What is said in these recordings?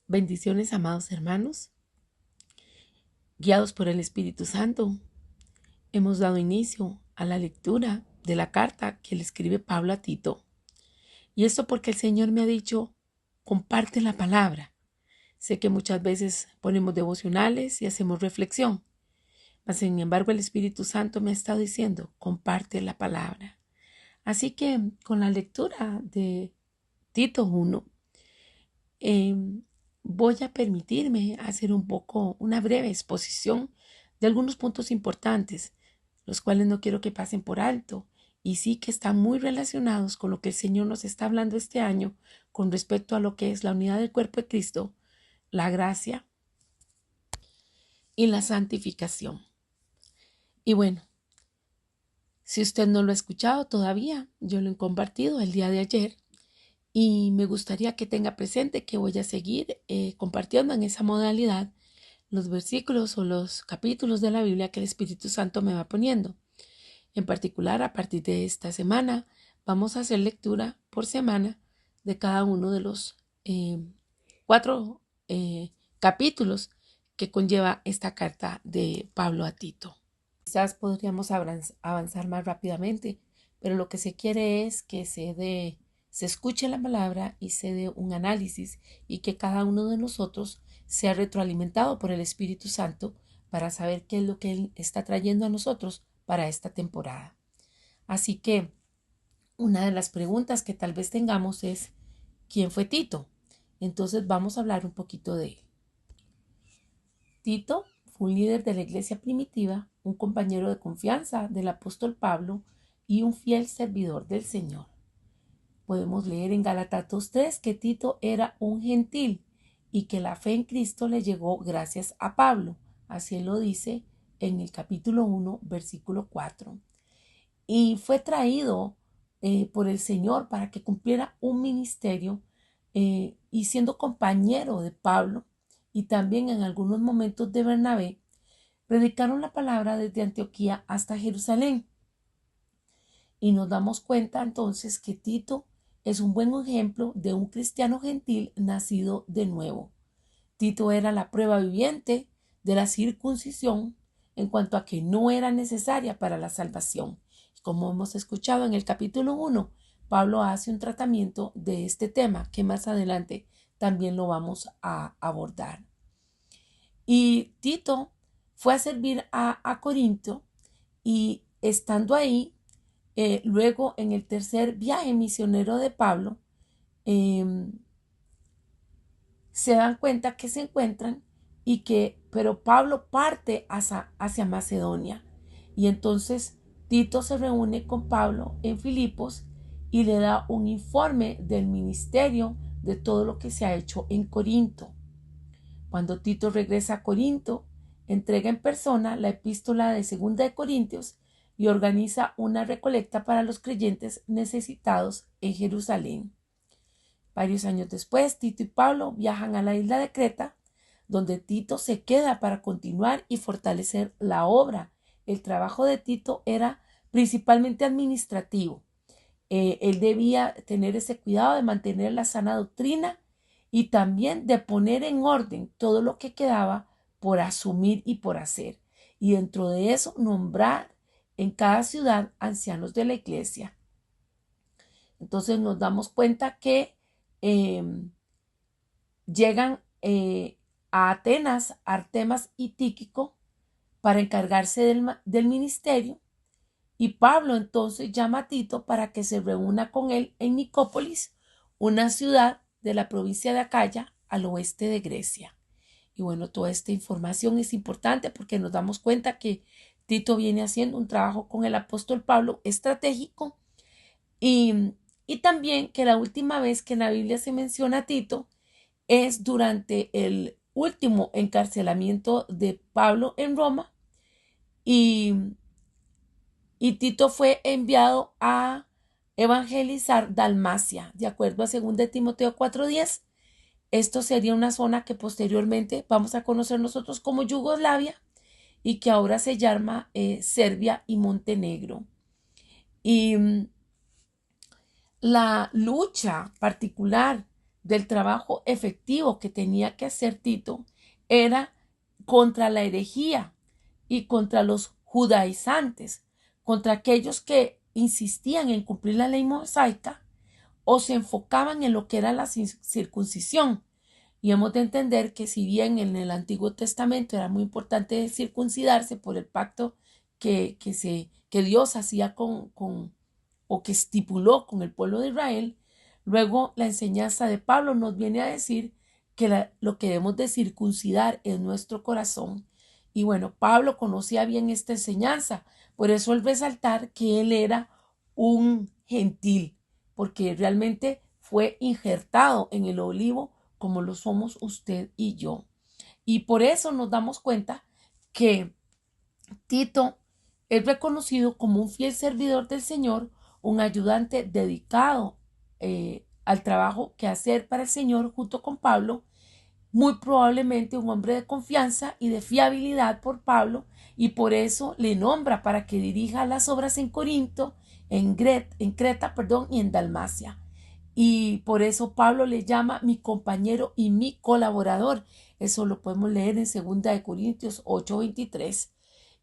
Bendiciones, amados hermanos. Guiados por el Espíritu Santo, hemos dado inicio a la lectura de la carta que le escribe Pablo a Tito. Y esto porque el Señor me ha dicho, comparte la palabra. Sé que muchas veces ponemos devocionales y hacemos reflexión, mas sin embargo el Espíritu Santo me ha estado diciendo, comparte la palabra. Así que con la lectura de Tito 1, voy a permitirme hacer una breve exposición de algunos puntos importantes, los cuales no quiero que pasen por alto y sí que están muy relacionados con lo que el Señor nos está hablando este año con respecto a lo que es la unidad del cuerpo de Cristo, la gracia y la santificación. Y bueno, si usted no lo ha escuchado todavía, yo lo he compartido el día de ayer y me gustaría que tenga presente que voy a seguir compartiendo en esa modalidad los versículos o los capítulos de la Biblia que el Espíritu Santo me va poniendo. En particular, a partir de esta semana, vamos a hacer lectura por semana de cada uno de los 4 capítulos que conlleva esta carta de Pablo a Tito. Quizás podríamos avanzar más rápidamente, pero lo que se quiere es que se escuche la palabra y se dé un análisis y que cada uno de nosotros sea retroalimentado por el Espíritu Santo para saber qué es lo que Él está trayendo a nosotros para esta temporada. Así que una de las preguntas que tal vez tengamos es, ¿quién fue Tito? Entonces vamos a hablar un poquito de él. Tito fue un líder de la iglesia primitiva, un compañero de confianza del apóstol Pablo y un fiel servidor del Señor. Podemos leer en Gálatas 2:3 que Tito era un gentil y que la fe en Cristo le llegó gracias a Pablo. Así lo dice en el capítulo 1, versículo 4. Y fue traído por el Señor para que cumpliera un ministerio y siendo compañero de Pablo y también en algunos momentos de Bernabé, predicaron la palabra desde Antioquía hasta Jerusalén. Y nos damos cuenta entonces que Tito es un buen ejemplo de un cristiano gentil nacido de nuevo. Tito era la prueba viviente de la circuncisión en cuanto a que no era necesaria para la salvación. Como hemos escuchado en el capítulo 1, Pablo hace un tratamiento de este tema que más adelante también lo vamos a abordar. Y Tito fue a servir a Corinto y estando ahí, luego en el tercer viaje misionero de Pablo, se dan cuenta que se encuentran pero Pablo parte hacia Macedonia. Y entonces Tito se reúne con Pablo en Filipos y le da un informe del ministerio de todo lo que se ha hecho en Corinto. Cuando Tito regresa a Corinto, entrega en persona la epístola de 2 de Corintios y organiza una recolecta para los creyentes necesitados en Jerusalén. Varios años después, Tito y Pablo viajan a la isla de Creta, donde Tito se queda para continuar y fortalecer la obra. El trabajo de Tito era principalmente administrativo. Él debía tener ese cuidado de mantener la sana doctrina y también de poner en orden todo lo que quedaba por asumir y por hacer. Y dentro de eso, nombrar en cada ciudad ancianos de la iglesia. Entonces nos damos cuenta que llegan a Atenas Artemas y Tíquico para encargarse del ministerio, y Pablo entonces llama a Tito para que se reúna con él en Nicópolis, una ciudad de la provincia de Acaya al oeste de Grecia. Y bueno, toda esta información es importante porque nos damos cuenta que Tito viene haciendo un trabajo con el apóstol Pablo estratégico y también que la última vez que en la Biblia se menciona a Tito es durante el último encarcelamiento de Pablo en Roma y Tito fue enviado a evangelizar Dalmacia, de acuerdo a 2 de Timoteo 4:10. Esto sería una zona que posteriormente vamos a conocer nosotros como Yugoslavia y que ahora se llama Serbia y Montenegro. Y la lucha particular del trabajo efectivo que tenía que hacer Tito era contra la herejía y contra los judaizantes, contra aquellos que insistían en cumplir la ley mosaica o se enfocaban en lo que era la circuncisión. Y hemos de entender que si bien en el Antiguo Testamento era muy importante circuncidarse por el pacto que Dios hacía o que estipuló con el pueblo de Israel, luego la enseñanza de Pablo nos viene a decir que lo que debemos de circuncidar es nuestro corazón. Y bueno, Pablo conocía bien esta enseñanza, por eso el resaltar que él era un gentil, porque realmente fue injertado en el olivo como lo somos usted y yo. Y por eso nos damos cuenta que Tito es reconocido como un fiel servidor del Señor, un ayudante dedicado al trabajo que hacer para el Señor junto con Pablo, muy probablemente un hombre de confianza y de fiabilidad por Pablo, y por eso le nombra para que dirija las obras en Corinto, en Creta, y en Dalmacia. Y por eso Pablo le llama mi compañero y mi colaborador. Eso lo podemos leer en 2 Corintios 8:23.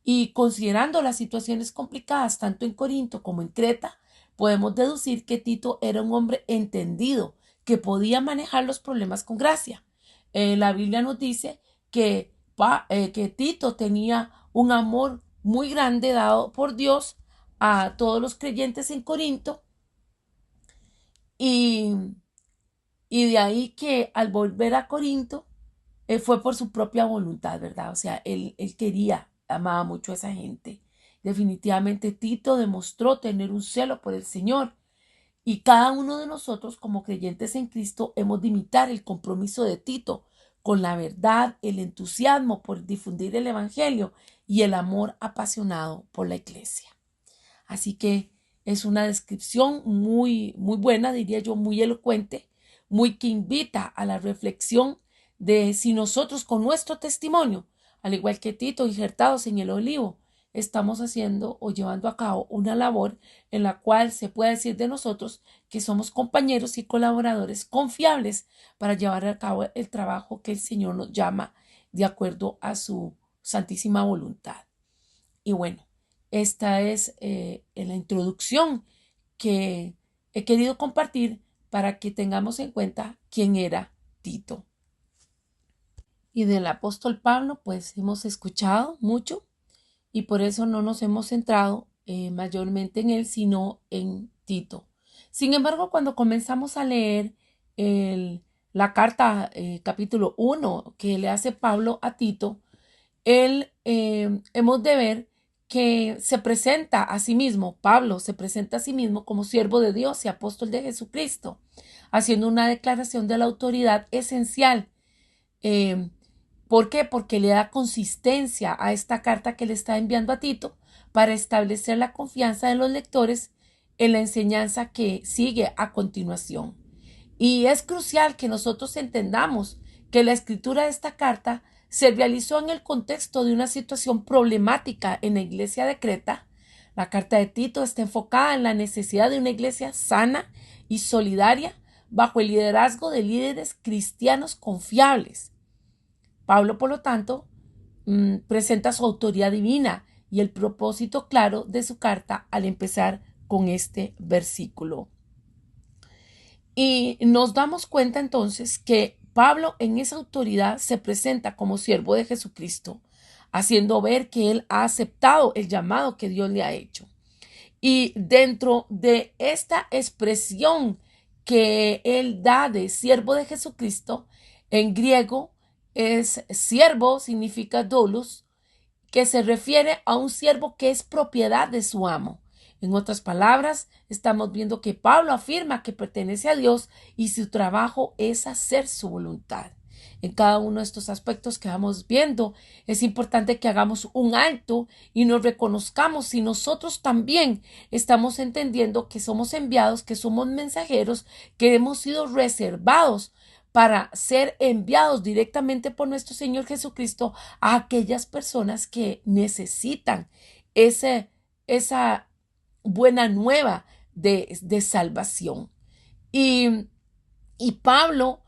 Y considerando las situaciones complicadas tanto en Corinto como en Creta, podemos deducir que Tito era un hombre entendido, que podía manejar los problemas con gracia. La Biblia nos dice que Tito tenía un amor muy grande dado por Dios a todos los creyentes en Corinto y, y de ahí que al volver a Corinto fue por su propia voluntad, ¿verdad? O sea, él quería, amaba mucho a esa gente. Definitivamente Tito demostró tener un celo por el Señor y cada uno de nosotros como creyentes en Cristo hemos de imitar el compromiso de Tito con la verdad, el entusiasmo por difundir el Evangelio y el amor apasionado por la iglesia. Así que es una descripción muy, muy buena, diría yo, muy elocuente, muy que invita a la reflexión de si nosotros con nuestro testimonio, al igual que Tito, injertados en el olivo, estamos haciendo o llevando a cabo una labor en la cual se puede decir de nosotros que somos compañeros y colaboradores confiables para llevar a cabo el trabajo que el Señor nos llama de acuerdo a su santísima voluntad. Y bueno, esta es la introducción que he querido compartir para que tengamos en cuenta quién era Tito. Y del apóstol Pablo, pues hemos escuchado mucho y por eso no nos hemos centrado mayormente en él, sino en Tito. Sin embargo, cuando comenzamos a leer la carta capítulo 1 que le hace Pablo a Tito, hemos de ver que se presenta a sí mismo, Pablo se presenta a sí mismo como siervo de Dios y apóstol de Jesucristo, haciendo una declaración de la autoridad esencial. Eh, ¿Por qué? Porque le da consistencia a esta carta que le está enviando a Tito para establecer la confianza de los lectores en la enseñanza que sigue a continuación. Y es crucial que nosotros entendamos que la escritura de esta carta se realizó en el contexto de una situación problemática en la iglesia de Creta. La carta de Tito está enfocada en la necesidad de una iglesia sana y solidaria bajo el liderazgo de líderes cristianos confiables. Pablo, por lo tanto, presenta su autoridad divina y el propósito claro de su carta al empezar con este versículo. Y nos damos cuenta entonces que Pablo en esa autoridad se presenta como siervo de Jesucristo, haciendo ver que él ha aceptado el llamado que Dios le ha hecho. Y dentro de esta expresión que él da de siervo de Jesucristo, en griego es siervo, significa doulos, que se refiere a un siervo que es propiedad de su amo. En otras palabras, estamos viendo que Pablo afirma que pertenece a Dios y su trabajo es hacer su voluntad. En cada uno de estos aspectos que vamos viendo, es importante que hagamos un alto y nos reconozcamos si nosotros también estamos entendiendo que somos enviados, que somos mensajeros, que hemos sido reservados para ser enviados directamente por nuestro Señor Jesucristo a aquellas personas que necesitan esa buena nueva de salvación. Y Y Pablo,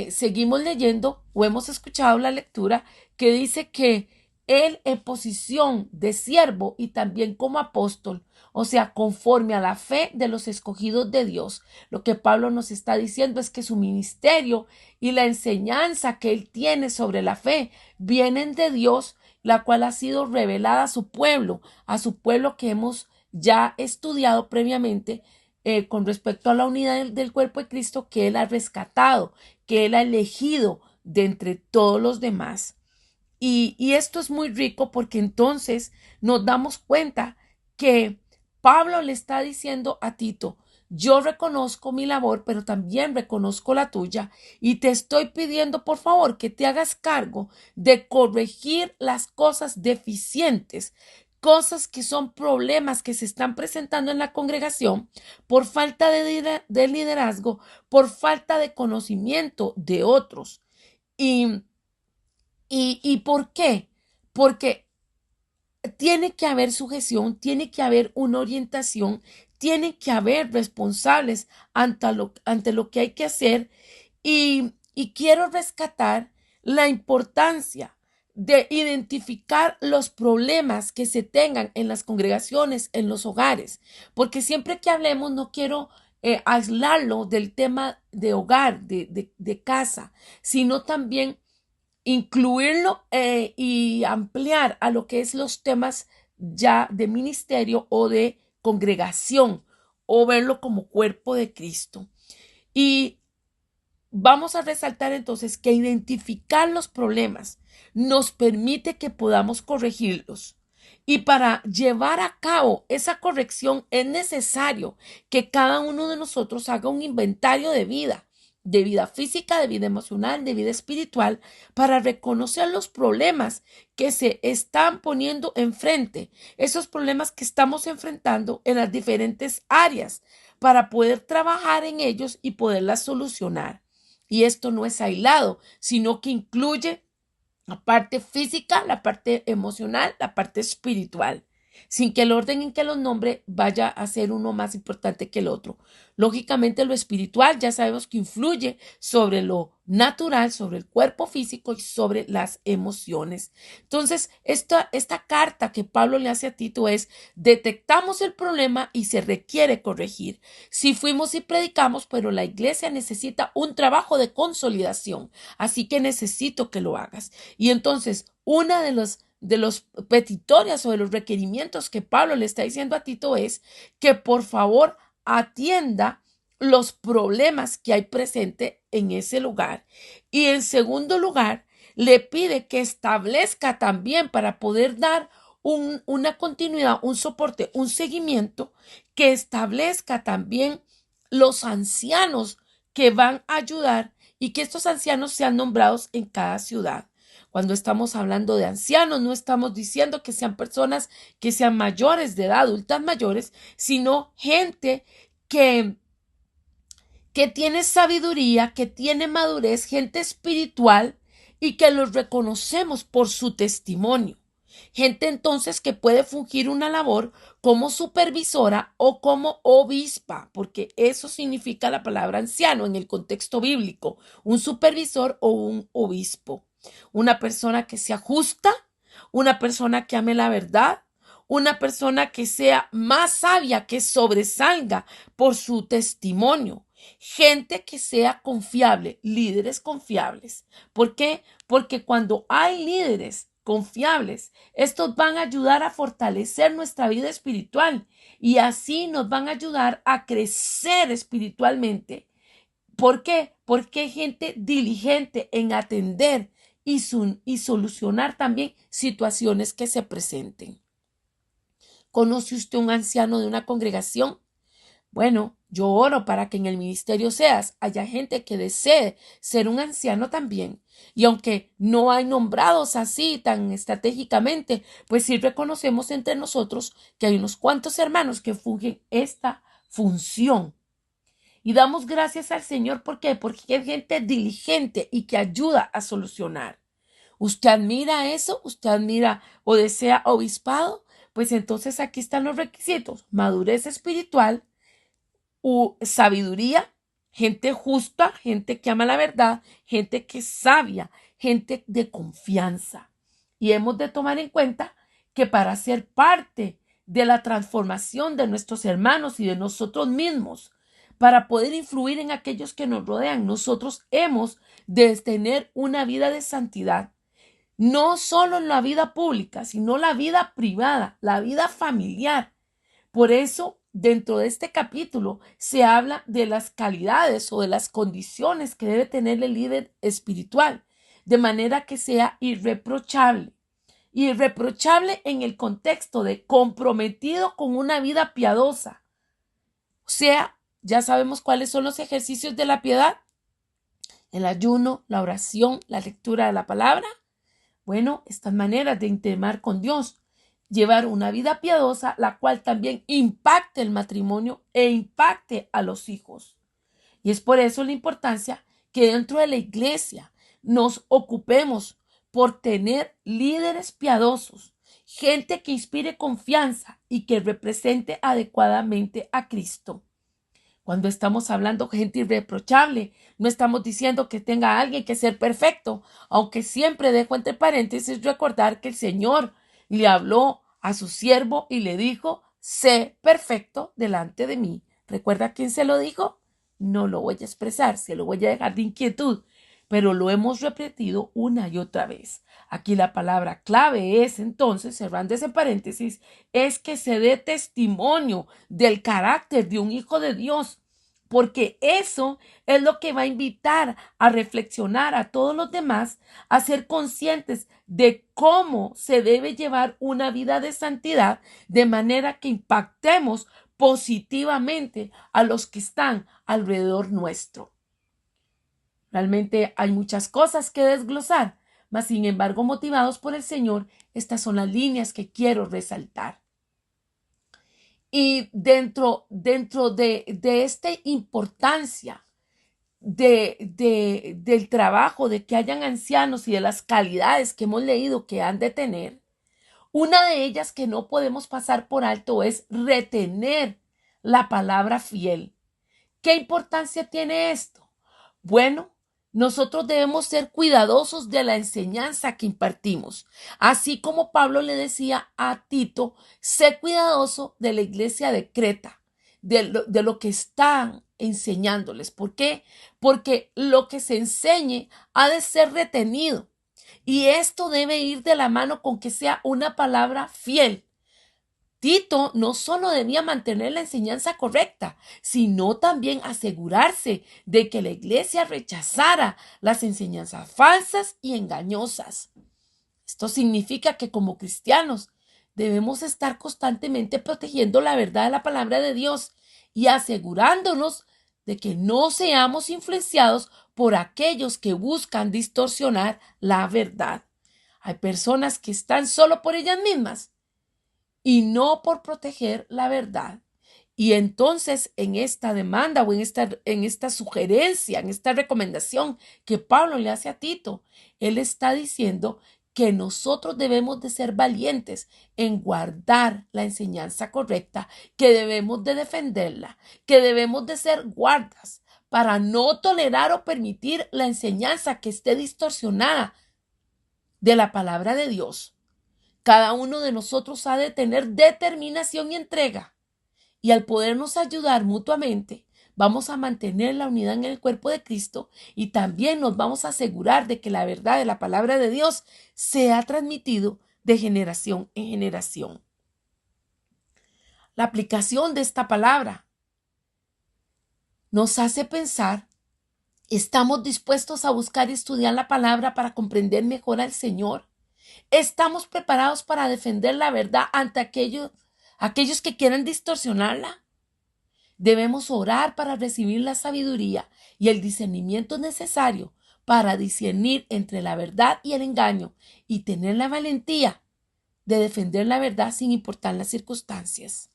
seguimos leyendo o hemos escuchado la lectura que dice que él en posición de siervo y también como apóstol, o sea, conforme a la fe de los escogidos de Dios, lo que Pablo nos está diciendo es que su ministerio y la enseñanza que él tiene sobre la fe vienen de Dios, la cual ha sido revelada a su pueblo que hemos ya estudiado previamente con respecto a la unidad del cuerpo de Cristo que Él ha rescatado, que Él ha elegido de entre todos los demás. Y esto es muy rico porque entonces nos damos cuenta que Pablo le está diciendo a Tito, yo reconozco mi labor, pero también reconozco la tuya y te estoy pidiendo por favor que te hagas cargo de corregir las cosas deficientes, cosas que son problemas que se están presentando en la congregación por falta de liderazgo, por falta de conocimiento de otros. ¿Y, y por qué? Porque tiene que haber sujeción, tiene que haber una orientación, tiene que haber responsables ante lo que hay que hacer y quiero rescatar la importancia de identificar los problemas que se tengan en las congregaciones, en los hogares, porque siempre que hablemos no quiero aislarlo del tema de hogar, de casa, sino también incluirlo y ampliar a lo que es los temas ya de ministerio o de congregación o verlo como cuerpo de Cristo. Y vamos a resaltar entonces que identificar los problemas nos permite que podamos corregirlos. Y para llevar a cabo esa corrección es necesario que cada uno de nosotros haga un inventario de vida física, de vida emocional, de vida espiritual, para reconocer los problemas que se están poniendo enfrente, esos problemas que estamos enfrentando en las diferentes áreas, para poder trabajar en ellos y poderlas solucionar. Y esto no es aislado, sino que incluye la parte física, la parte emocional, la parte espiritual, sin que el orden en que los nombre vaya a ser uno más importante que el otro. Lógicamente lo espiritual ya sabemos que influye sobre lo natural, sobre el cuerpo físico y sobre las emociones. Entonces, esta carta que Pablo le hace a Tito es, detectamos el problema y se requiere corregir. Si fuimos y predicamos, pero la iglesia necesita un trabajo de consolidación, así que necesito que lo hagas. Y entonces, una de los petitorias o de los requerimientos que Pablo le está diciendo a Tito es que por favor atienda los problemas que hay presente en ese lugar. Y en segundo lugar, le pide que establezca también para poder dar una continuidad, un soporte, un seguimiento, que establezca también los ancianos que van a ayudar y que estos ancianos sean nombrados en cada ciudad. Cuando estamos hablando de ancianos, no estamos diciendo que sean personas que sean mayores de edad, adultas mayores, sino gente que, que tiene sabiduría, que tiene madurez, gente espiritual y que los reconocemos por su testimonio. Gente entonces que puede fungir una labor como supervisora o como obispa, porque eso significa la palabra anciano en el contexto bíblico, un supervisor o un obispo. Una persona que sea justa, una persona que ame la verdad, una persona que sea más sabia, que sobresalga por su testimonio. Gente que sea confiable, líderes confiables. ¿Por qué? Porque cuando hay líderes confiables, estos van a ayudar a fortalecer nuestra vida espiritual y así nos van a ayudar a crecer espiritualmente. ¿Por qué? Porque hay gente diligente en atender y solucionar también situaciones que se presenten. ¿Conoce usted un anciano de una congregación? Bueno, yo oro para que en el ministerio haya gente que desee ser un anciano también. Y aunque no hay nombrados así tan estratégicamente, pues sí reconocemos entre nosotros que hay unos cuantos hermanos que fungen esta función. Y damos gracias al Señor. ¿Por qué? Porque hay gente diligente y que ayuda a solucionar. ¿Usted admira eso? ¿Usted admira o desea obispado? Pues entonces aquí están los requisitos: madurez espiritual, sabiduría, gente justa, gente que ama la verdad, gente que es sabia, gente de confianza. Y hemos de tomar en cuenta que para ser parte de la transformación de nuestros hermanos y de nosotros mismos, para poder influir en aquellos que nos rodean, nosotros hemos de tener una vida de santidad. No solo en la vida pública, sino la vida privada, la vida familiar. Por eso, dentro de este capítulo se habla de las calidades o de las condiciones que debe tener el líder espiritual, de manera que sea irreprochable. Irreprochable en el contexto de comprometido con una vida piadosa. O sea, ya sabemos cuáles son los ejercicios de la piedad: el ayuno, la oración, la lectura de la palabra. Bueno, estas maneras de intimar con Dios, llevar una vida piadosa, la cual también impacte el matrimonio e impacte a los hijos. Y es por eso la importancia que dentro de la iglesia nos ocupemos por tener líderes piadosos, gente que inspire confianza y que represente adecuadamente a Cristo. Cuando estamos hablando de gente irreprochable, no estamos diciendo que tenga alguien que ser perfecto, aunque siempre dejo entre paréntesis recordar que el Señor le habló a su siervo y le dijo: sé perfecto delante de mí. ¿Recuerda quién se lo dijo? No lo voy a expresar, se lo voy a dejar de inquietud, pero lo hemos repetido una y otra vez. Aquí la palabra clave es, entonces, cerrando ese paréntesis, es que se dé testimonio del carácter de un hijo de Dios, porque eso es lo que va a invitar a reflexionar a todos los demás, a ser conscientes de cómo se debe llevar una vida de santidad, de manera que impactemos positivamente a los que están alrededor nuestro. Realmente hay muchas cosas que desglosar, mas sin embargo, motivados por el Señor, estas son las líneas que quiero resaltar. Y dentro de esta importancia del trabajo, de que hayan ancianos y de las calidades que hemos leído que han de tener, una de ellas que no podemos pasar por alto es retener la palabra fiel. ¿Qué importancia tiene esto? Bueno, nosotros debemos ser cuidadosos de la enseñanza que impartimos. Así como Pablo le decía a Tito: sé cuidadoso de la iglesia de Creta, de lo que están enseñándoles. ¿Por qué? Porque lo que se enseñe ha de ser retenido. Y esto debe ir de la mano con que sea una palabra fiel. Tito no solo debía mantener la enseñanza correcta, sino también asegurarse de que la iglesia rechazara las enseñanzas falsas y engañosas. Esto significa que como cristianos debemos estar constantemente protegiendo la verdad de la palabra de Dios y asegurándonos de que no seamos influenciados por aquellos que buscan distorsionar la verdad. Hay personas que están solo por ellas mismas y no por proteger la verdad. Y entonces en esta demanda o en esta sugerencia, en esta recomendación que Pablo le hace a Tito, él está diciendo que nosotros debemos de ser valientes en guardar la enseñanza correcta, que debemos de defenderla, que debemos de ser guardas para no tolerar o permitir la enseñanza que esté distorsionada de la palabra de Dios. Cada uno de nosotros ha de tener determinación y entrega. Y al podernos ayudar mutuamente, vamos a mantener la unidad en el cuerpo de Cristo y también nos vamos a asegurar de que la verdad de la palabra de Dios sea transmitido de generación en generación. La aplicación de esta palabra nos hace pensar: ¿estamos dispuestos a buscar y estudiar la palabra para comprender mejor al Señor? ¿Estamos preparados para defender la verdad ante aquellos que quieran distorsionarla? Debemos orar para recibir la sabiduría y el discernimiento necesario para discernir entre la verdad y el engaño y tener la valentía de defender la verdad sin importar las circunstancias.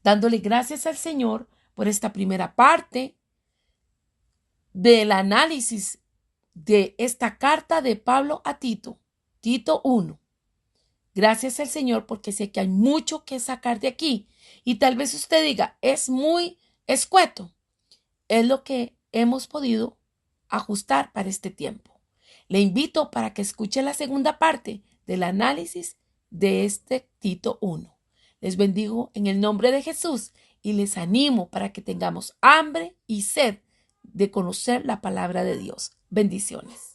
Dándole gracias al Señor por esta primera parte del análisis de esta carta de Pablo a Tito. Tito 1. Gracias al Señor porque sé que hay mucho que sacar de aquí. Y tal vez usted diga: es muy escueto, es lo que hemos podido ajustar para este tiempo. Le invito para que escuche la segunda parte del análisis de este Tito 1. Les bendigo en el nombre de Jesús y les animo para que tengamos hambre y sed de conocer la palabra de Dios. Bendiciones.